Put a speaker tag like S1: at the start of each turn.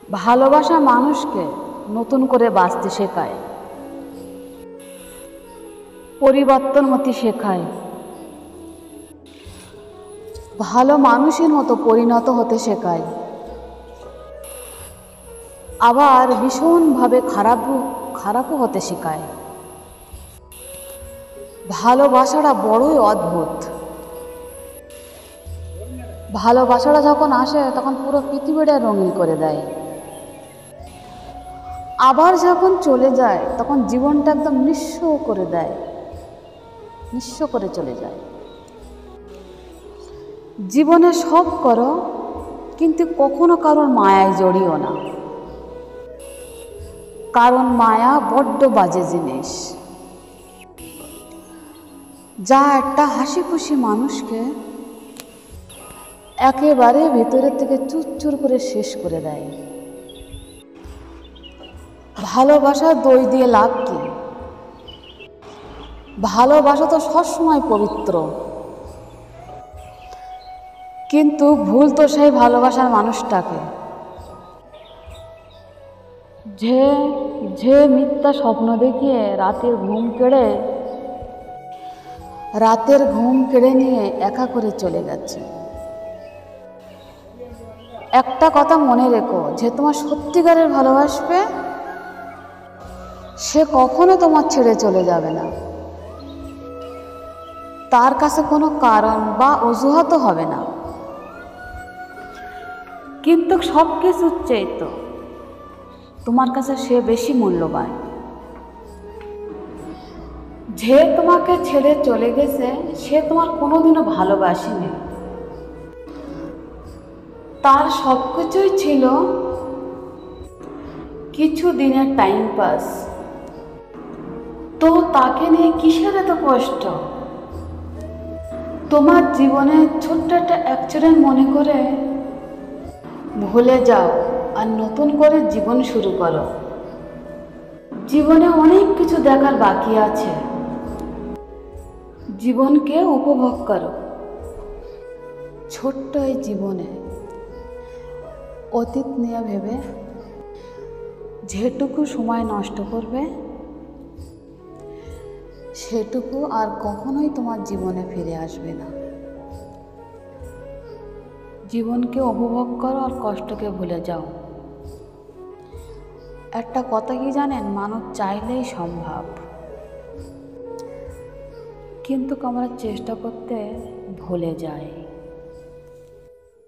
S1: ভালোবাসা মানুষকে নতুন করে বাঁচতে শেখায়, পরিবর্তন হতে শেখায়, ভালো মানুষের মতো পরিণত হতে শেখায়, আবার ভীষণভাবে খারাপও হতে শেখায়। ভালোবাসাটা বড়ই অদ্ভুত। ভালোবাসাটা যখন আসে তখন পুরো পৃথিবীটা রঙিন করে দেয়, আবার যখন চলে যায় তখন জীবনটা একদম নিঃস্ব করে দেয়, নিঃস্ব করে চলে যায়। জীবনে সব করো, কিন্তু কখনো কারোর মায়ায় জড়িও না, কারণ মায়া বড্ড বাজে জিনিস, যা একটা হাসি খুশি মানুষকে একেবারে ভেতরের থেকে চুরচুর করে শেষ করে দেয়। ভালোবাসা দই দিয়ে লাভ কি? ভালোবাসা তো সবসময় পবিত্র, কিন্তু ভুল তো সেই ভালোবাসার মানুষটাকে, যে মিথ্যা স্বপ্ন দেখিয়ে রাতের ঘুম কেড়ে নিয়ে একা করে চলে গেছে। একটা কথা মনে রেখো, যে তোমার সত্যিকারের ভালোবাসবে সে কখনো তোমার ছেড়ে চলে যাবে না, তার কাছে কোনো কারণ বা অজুহাতও হবে না। কিন্তু সব কিছুর চেয়ে তোমার কাছে সে বেশি মূল্যবান। যে তোমাকে ছেড়ে চলে গেছে সে তোমার কোনোদিনও ভালোবাসেনি, তার সব কিছুই ছিল কিছু দিনের টাইম পাস। তো তাকে নিয়ে কিসের এত কষ্ট? তোমার জীবনে ছোট্ট একটা অ্যাক্সিডেন্ট মনে করে ভুলে যাও আর নতুন করে জীবন শুরু করো। জীবনে অনেক কিছু দেখার বাকি আছে, জীবনকে উপভোগ করো। ছোট্ট এই জীবনে অতীত নিয়ে ভেবে যেটুকু সময় নষ্ট করবে সেটুকু আর কখনোই তোমার জীবনে ফিরে আসবে না। জীবনকে উপভোগ করো আর কষ্টকে ভুলে যাও। একটা কথা কি জানেন, মানুষ চাইলেই সম্ভব, কিন্তু আমরা চেষ্টা করতে ভুলে যাই।